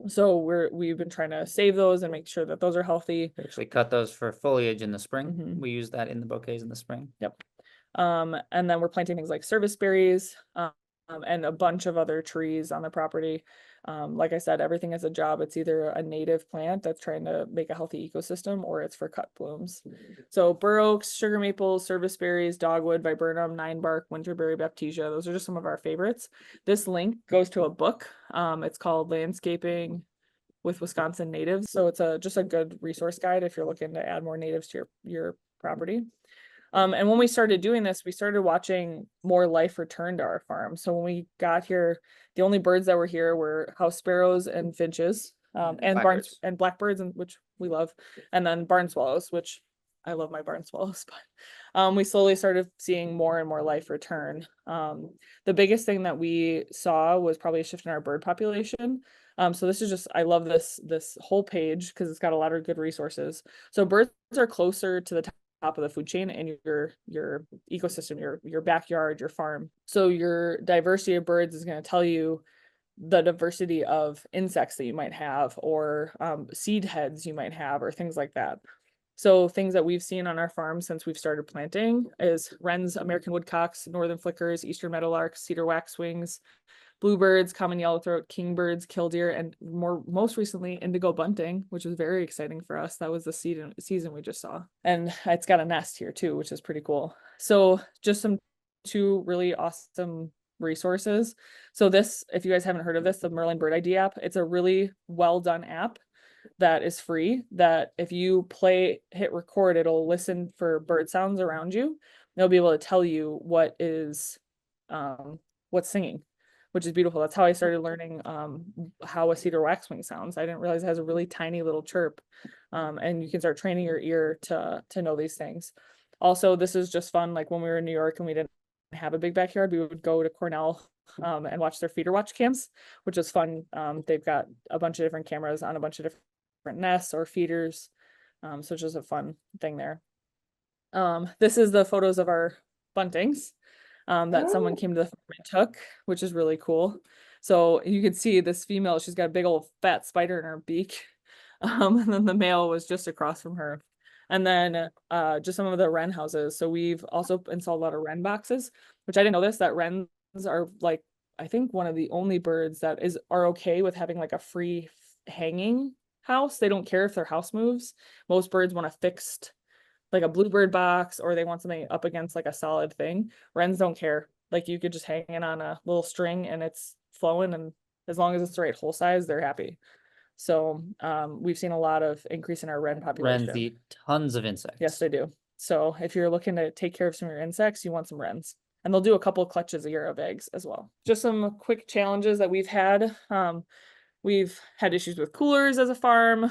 So we've been trying to save those and make sure that those are healthy. We actually cut those for foliage in the spring. Mhm. We use that in the bouquets in the spring. Yep. And then we're planting things like service berries, and a bunch of other trees on the property. Like I said, everything has a job. It's either a native plant that's trying to make a healthy ecosystem, or it's for cut blooms. So bur oaks, sugar maples, service berries, dogwood, viburnum, ninebark, winterberry, baptisia. Those are just some of our favorites. This link goes to a book. It's called Landscaping with Wisconsin Natives. So it's just a good resource guide if you're looking to add more natives to your property. And when we started doing this, we started watching more life return to our farm. So when we got here, the only birds that were here were house sparrows and finches, and blackbirds, and which we love, and then barn swallows, which I love my barn swallows. But we slowly started seeing more and more life return. The biggest thing that we saw was probably a shift in our bird population. So this is just, I love this whole page because it's got a lot of good resources. So birds are closer to the top of the food chain in your ecosystem, your backyard, your farm. So your diversity of birds is going to tell you the diversity of insects that you might have, or seed heads you might have, or things like that. So things that we've seen on our farm since we've started planting is wrens, American woodcocks, northern flickers, eastern meadowlarks, cedar waxwings, bluebirds, common yellowthroat, kingbirds, killdeer, and most recently indigo bunting, which was very exciting for us. That was the season we just saw. And it's got a nest here too, which is pretty cool. So just two really awesome resources. So this, if you guys haven't heard of this, the Merlin Bird ID app, it's a really well done app that is free, that if you hit record, it'll listen for bird sounds around you. It'll be able to tell you what is what's singing, which is beautiful. That's how I started learning how a cedar waxwing sounds. I didn't realize it has a really tiny little chirp, and you can start training your ear to know these things. Also, this is just fun. Like when we were in New York and we didn't have a big backyard, we would go to Cornell and watch their feeder watch cams, which is fun. They've got a bunch of different cameras on a bunch of different nests or feeders, so it's just a fun thing there. This is the photos of our buntings that someone came to the farm and took, which is really cool. So you can see this female, she's got a big old fat spider in her beak, and then the male was just across from her. And then just some of the wren houses. So we've also installed a lot of wren boxes, which I didn't know this, that wrens are like, I think one of the only birds that are okay with having like a free hanging house. They don't care if their house moves. Most birds want a fixed, like a bluebird box, or they want something up against like a solid thing. Wrens don't care. Like you could just hang it on a little string and it's flowing, and as long as it's the right hole size, they're happy. So we've seen a lot of increase in our wren population. Wrens eat tons of insects. Yes, they do. So if you're looking to take care of some of your insects, you want some wrens. And they'll do a couple of clutches a year of eggs as well. Just some quick challenges that we've had. We've had issues with coolers as a farm.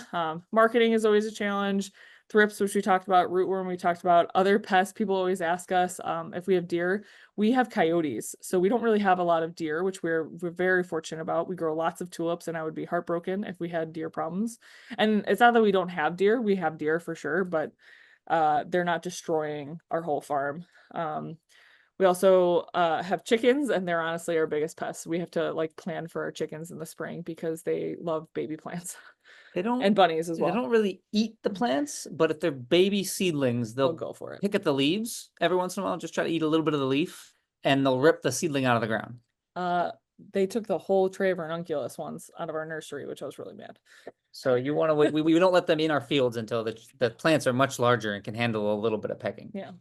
Marketing is always a challenge. Thrips, which we talked about, rootworm, we talked about. Other pests, people always ask us if we have deer. We have coyotes, so we don't really have a lot of deer, which we're very fortunate about. We grow lots of tulips, and I would be heartbroken if we had deer problems. And it's not that we don't have deer. We have deer for sure, but they're not destroying our whole farm. We also have chickens, and they're honestly our biggest pests. We have to like plan for our chickens in the spring because they love baby plants. They don't, and bunnies as well. They don't really eat the plants, but if they're baby seedlings, they'll go for it. Pick at the leaves every once in a while, just try to eat a little bit of the leaf, and they'll rip the seedling out of the ground. They took the whole tray of ranunculus ones out of our nursery, which I was really mad. So you want to wait. We don't let them in our fields until the plants are much larger and can handle a little bit of pecking. Yeah.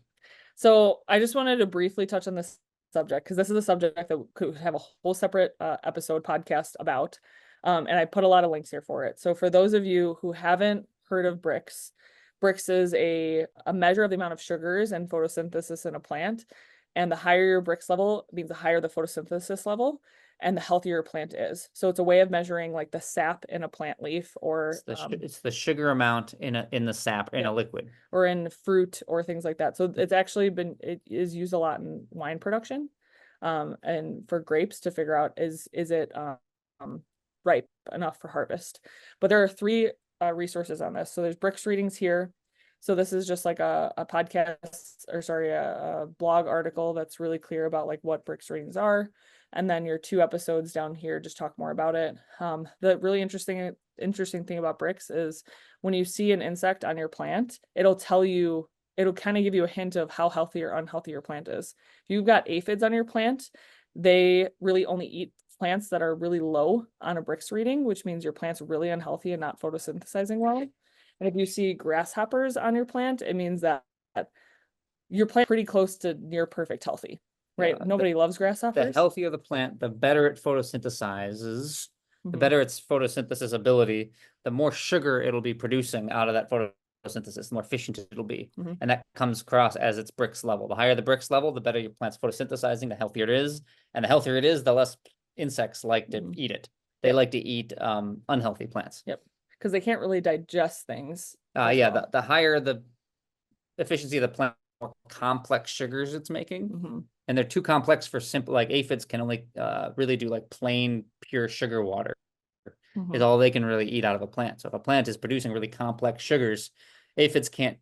So I just wanted to briefly touch on this subject because this is a subject that we could have a whole separate episode podcast about. And I put a lot of links here for it. So for those of you who haven't heard of Brix is a measure of the amount of sugars and photosynthesis in a plant. And the higher your Brix level means the higher the photosynthesis level and the healthier a plant is. So it's a way of measuring like the sap in a plant leaf, or it's the sugar amount in the sap in a liquid, or in fruit or things like that. So it's actually it is used a lot in wine production, and for grapes to figure out is it ripe enough for harvest. But there are three resources on this. So there's Brix readings here. So this is just like a podcast, or sorry, a blog article that's really clear about like what Brix readings are. And then your 2 episodes down here just talk more about it. The really interesting thing about Brix is when you see an insect on your plant, it'll kind of give you a hint of how healthy or unhealthy your plant is. If you've got aphids on your plant, they really only eat plants that are really low on a Brix reading, which means your plant's really unhealthy and not photosynthesizing well. And if you see grasshoppers on your plant, it means that your plant is pretty close to near perfect healthy, right? Yeah, nobody loves grasshoppers. The healthier the plant, the better it photosynthesizes, the better its photosynthesis ability, the more sugar it'll be producing out of that photosynthesis, the more efficient it'll be. And that comes across as its Brix level. The higher the Brix level, the better your plant's photosynthesizing, the healthier it is. And the healthier it is, the less insects like to eat it. They like to eat unhealthy plants. Yep. Because they can't really digest things. Yeah, the higher the efficiency of the plant, the more complex sugars it's making. And they're too complex for simple, like aphids can only really do like plain pure sugar water is all they can really eat out of a plant. So if a plant is producing really complex sugars, aphids can't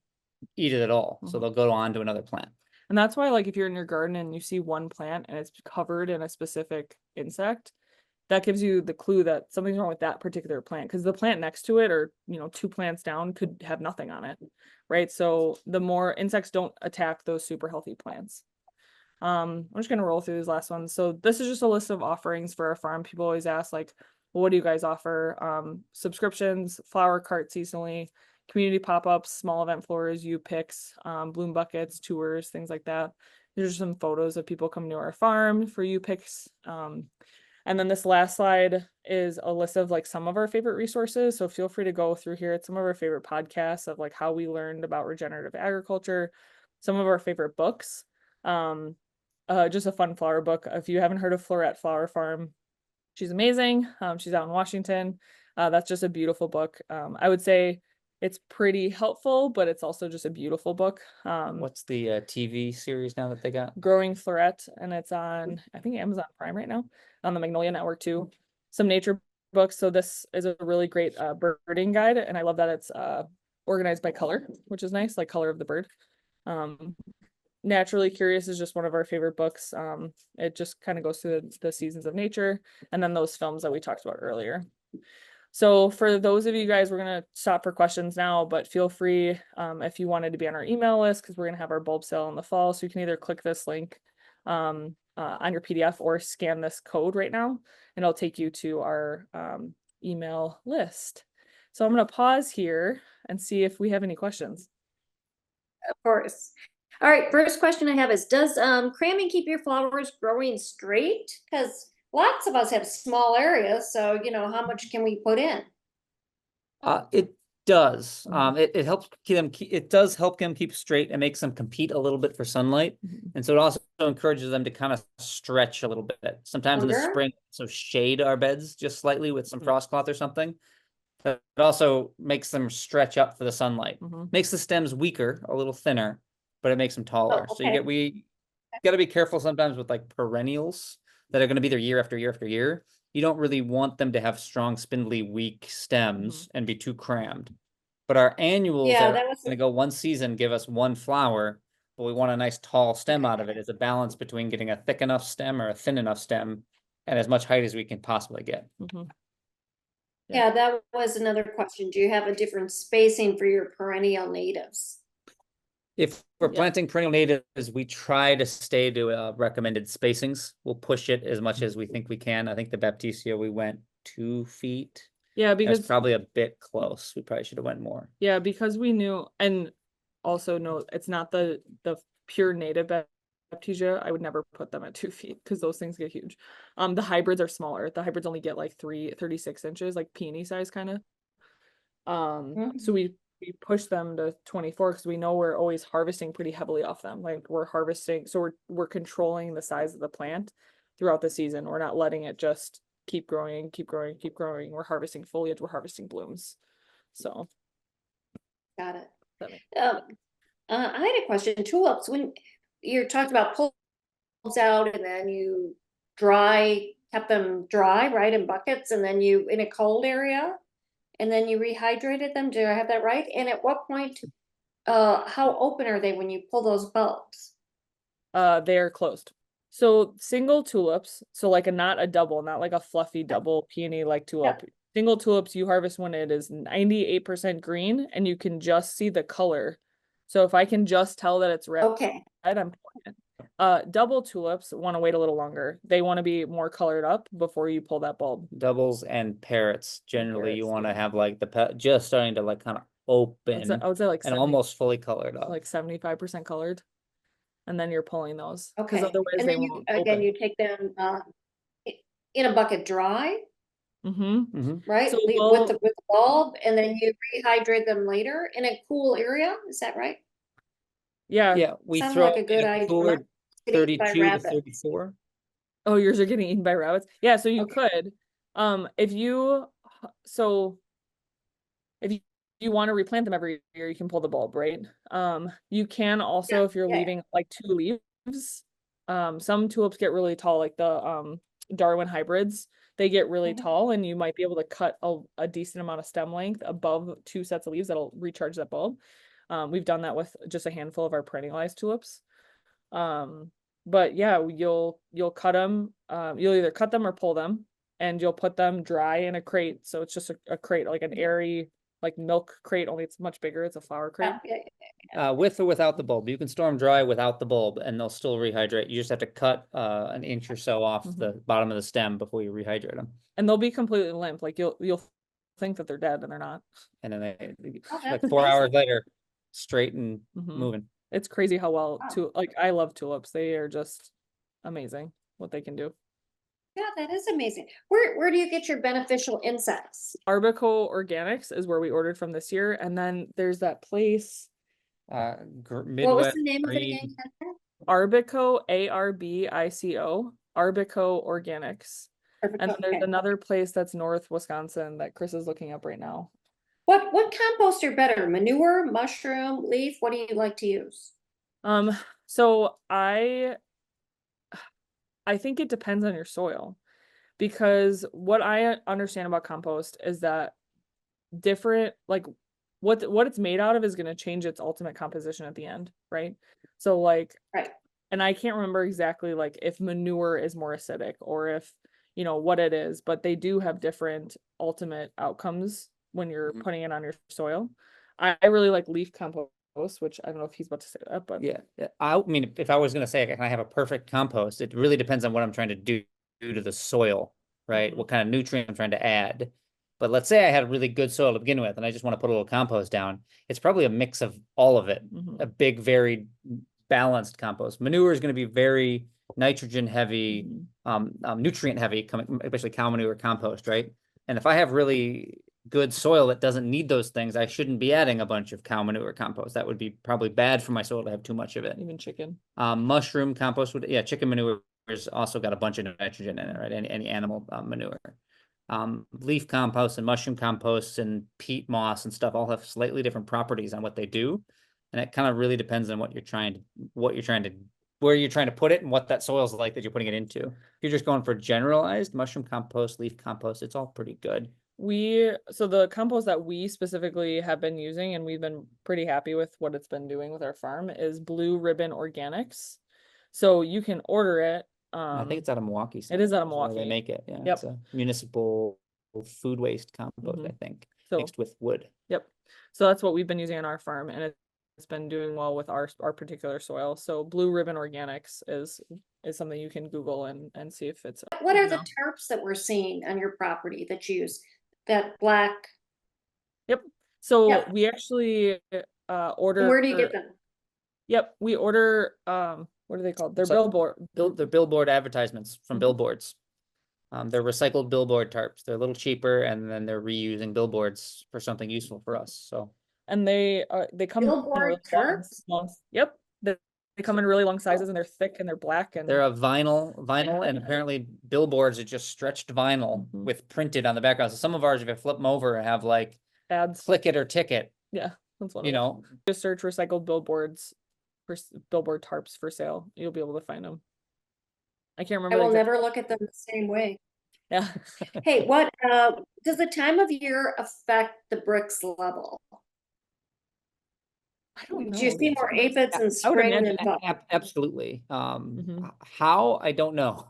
eat it at all. So they'll go on to another plant. And that's why, like, if you're in your garden and you see one plant and it's covered in a specific insect, that gives you the clue that something's wrong with that particular plant, because the plant next to it, or, you know, 2 plants down, could have nothing on it, right? So the more insects don't attack those super healthy plants. I'm just gonna roll through these last ones. So this is just a list of offerings for our farm. People always ask, like, well, what do you guys offer? Subscriptions, flower cart seasonally, community pop-ups, small event floors, picks, bloom buckets, tours, things like that. There's some photos of people coming to our farm for picks. And then this last slide is a list of like some of our favorite resources. So feel free to go through here. It's some of our favorite podcasts of like how we learned about regenerative agriculture, some of our favorite books. Just a fun flower book. If you haven't heard of Florette Flower Farm, she's amazing. She's out in Washington. That's just a beautiful book. I would say it's pretty helpful, but it's also just a beautiful book. What's the TV series now that they got? Growing Florette, and it's on, I think, Amazon Prime right now, on the Magnolia Network too. Some nature books. So this is a really great birding guide, and I love that it's organized by color, which is nice, like color of the bird. Naturally Curious is just one of our favorite books. It just kind of goes through the seasons of nature, and then those films that we talked about earlier. So for those of you guys, we're going to stop for questions now, but feel free if you wanted to be on our email list, because we're going to have our bulb sale in the fall. So you can either click this link on your PDF or scan this code right now, and it'll take you to our email list. So I'm going to pause here and see if we have any questions. Of course. All right, first question I have is, does cramming keep your flowers growing straight? Because lots of us have small areas, so you know, how much can we put in? It does. It helps keep them. It does help them keep straight and makes them compete a little bit for sunlight, and so it also encourages them to kind of stretch a little bit. Sometimes in the Longer? spring, so shade our beds just slightly with some frost cloth or something. It also makes them stretch up for the sunlight. Makes the stems weaker, a little thinner, but it makes them taller. Oh, So we got to be careful sometimes with like perennials that are going to be there year after year after year. You don't really want them to have strong, spindly, weak stems and be too crammed. But our annuals Yeah, that that are was going to go one season give us one flower, but we want a nice tall stem out of it. It's a balance between getting a thick enough stem or a thin enough stem and as much height as we can possibly get. yeah, that was another question. Do you have a different spacing for your perennial natives? If we're planting perennial natives, we try to stay to recommended spacings. We'll push it as much as we think we can. I think the Baptisia, we went 2 feet. Yeah, That's because probably a bit close. We probably should have went more. yeah, because we knew, and also know it's not the pure native Baptisia. I would never put them at 2 feet because those things get huge. The hybrids are smaller. The hybrids only get like 36 inches, like peony size kind of. So we push them to 24 because we know we're always harvesting pretty heavily off them. Like we're harvesting, so we're controlling the size of the plant throughout the season. We're not letting it just keep growing, keep growing, keep growing. We're harvesting foliage, we're harvesting blooms. So Got it. that makes I had a question. Tulips, when you're talking about bulbs out and then you kept them dry, right, in buckets, and then you in a cold area, and then you rehydrated them. Do I have that right? And at what point, how open are they when you pull those bulbs? they are closed. So single tulips, so like not a double, not like a fluffy double peony like tulip. Single tulips you harvest when it is 98% green and you can just see the color. So if I can just tell that it's red, Okay. I'm pulling it. Double tulips want to wait a little longer. They want to be more colored up before you pull that bulb. Doubles and parrots, generally you parrots, want to have like the just starting to like kind of open I would say like and 70, almost fully colored up. like 75% colored. And then you're pulling those. Because Okay. otherwise And they then won't again, open. you take them in a bucket dry, right? So With the bulb, and then you rehydrate them later in a cool area. Is that right? Yeah, we Sounds throw like a good in a idea. cooler Mine's getting eaten by 32 to rabbits. 34. Oh, yours are getting eaten by rabbits. Yeah, so you Okay. could. If you if you want to replant them every year, you can pull the bulb, right? You can also, if you're leaving like 2 leaves, some tulips get really tall, like the Darwin hybrids, they get really tall, and you might be able to cut a decent amount of stem length above 2 sets of leaves that'll recharge that bulb. We've done that with just a handful of our perennialized tulips. But yeah, you'll cut them. You'll either cut them or pull them. and you'll put them dry in a crate. So it's just a crate, like an airy, like milk crate, only it's much bigger. It's a flower crate. With or without the bulb. You can store them dry without the bulb and they'll still rehydrate. You just have to cut an inch or so off the bottom of the stem before you rehydrate them. And they'll be completely limp. Like you'll think that they're dead and they're not. And then they Oh, like that's 4 hours amazing. later, straight and Mhm. moving. It's crazy how well Wow. like I love tulips. They are just amazing what they can do. Yeah, that is amazing. Where do you get your beneficial insects? Arbico Organics is where we ordered from this year. And then there's that place, What was Midwest the name of it green. again, Kendra? Arbico, Arbico, Arbico Organics. And then there's Okay. another place that's North Wisconsin that Chris is looking up right now. What compost are better? Manure, mushroom, leaf? What do you like to use? So I think it depends on your soil, because what I understand about compost is that different, like what it's made out of is going to change its ultimate composition at the end, right? So like, Right. and I can't remember exactly like if manure is more acidic or if, you know, what it is, but they do have different ultimate outcomes when you're putting it on your soil. I really like leaf compost, which I don't know if he's about to say that, but Yeah, I mean, if I was gonna say, can I have a perfect compost? It really depends on what I'm trying to do to the soil, right? What kind of nutrient I'm trying to add. But let's say I had a really good soil to begin with, and I just want to put a little compost down. It's probably a mix of all of it, a big, varied, balanced compost. Manure is going to be very nitrogen heavy, nutrient heavy, especially cow manure compost, right? And if I have really good soil that doesn't need those things, I shouldn't be adding a bunch of cow manure compost. That would be probably bad for my soil to have too much of it. even chicken. Mushroom compost would, yeah, chicken manure has also got a bunch of nitrogen in it, right? Any animal manure. Leaf compost and mushroom composts and peat moss and stuff all have slightly different properties on what they do. And it kind of really depends on where you're trying to put it and what that soil's like that you're putting it into. If you're just going for generalized mushroom compost, leaf compost, it's all pretty good. So the compost that we specifically have been using and we've been pretty happy with what it's been doing with our farm is Blue Ribbon Organics. So you can order it. I think it's out of Milwaukee. It is out of where Milwaukee. They make it. Yeah. Yep. It's a municipal food waste compost, I think, So mixed with wood. Yep. So that's what we've been using on our farm, and it's been doing well with our particular soil. So Blue Ribbon Organics is something you can Google and see if it's. What are the tarps that we're seeing on your property that you use? That black? Yep. So Yep. we actually order. And where do you get them? Yep, we order what are they called? They're They're billboard advertisements from billboards. They're recycled billboard tarps. They're a little cheaper, and then they're reusing billboards for something useful for us. So, and they come Billboard in really tarps? Yep, they come in really long sizes, and they're thick and they're black, and they're a vinyl, and apparently billboards are just stretched vinyl with printed on the background. So some of ours, if you flip them over, have like ads, click it or ticket. Yeah, that's what you know. Just search recycled billboards for billboard tarps for sale. You'll be able to find them. I can't remember. I will never look at them the same way. Yeah. Hey, what does the time of year affect the bricks level? I don't know. Do you see more aphids in spring than fall? Absolutely. How? I don't know.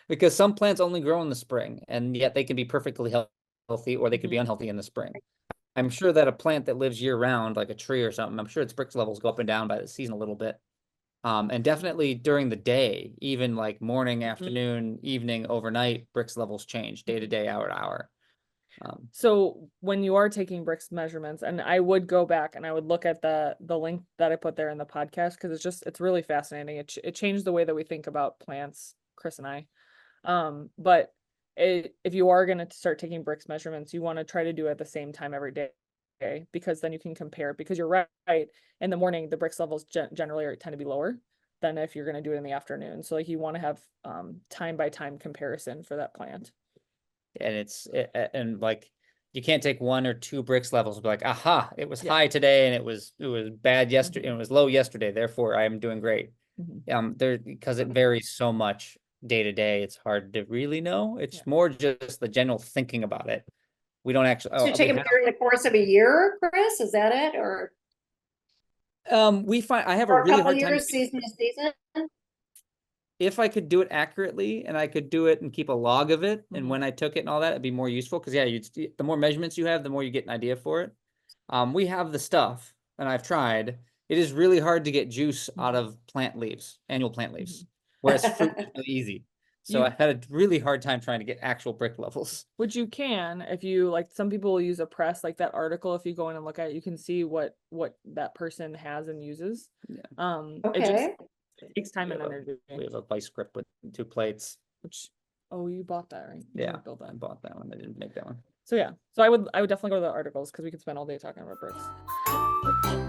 Because some plants only grow in the spring, and yet they can be perfectly healthy, or they could be unhealthy in the spring. I'm sure that a plant that lives year round, like a tree or something, I'm sure its bricks levels go up and down by the season a little bit. And definitely during the day, even like morning, afternoon, evening, overnight, bricks levels change day to day, hour to hour. So when you are taking bricks measurements, and I would go back and I would look at the link that I put there in the podcast, because it's really fascinating. It changed the way that we think about plants, Chris and I. But if you are going to start taking bricks measurements, you want to try to do it at the same time every day, because then you can compare, because you're right. In the morning, the bricks levels generally tend to be lower than if you're going to do it in the afternoon. So like you want to have time by time comparison for that plant. And and like you can't take 1 or 2 bricks levels and be like, aha, it was high today and it was bad yesterday and it was low yesterday, therefore I am doing great. Because it varies so much day to day, it's hard to really know. It's more just the general thinking about it. We don't actually. So you take them during the course of a year, Chris? Is that it, or? We find I have a Or really couple hard time. years, season to season? if I could do it accurately and I could do it and keep a log of it, and Mhm. when I took it and all that, it'd be more useful. Cause yeah, the more measurements you have, the more you get an idea for it. We have the stuff and I've tried. It is really hard to get juice out of plant leaves, annual plant leaves, whereas fruit is really easy. So You- I had a really hard time trying to get actual brick levels. Which you can, if you like, some people will use a press, like that article, if you go in and look at it, you can see what that person has and uses. Yeah. It just Okay, takes time We and have a- energy. We have a vice grip with 2 plates. Which, oh, you bought that, right? You Yeah, didn't build I that. bought that one. I didn't make that one. So yeah, so I would definitely go to the articles because we could spend all day talking about bricks.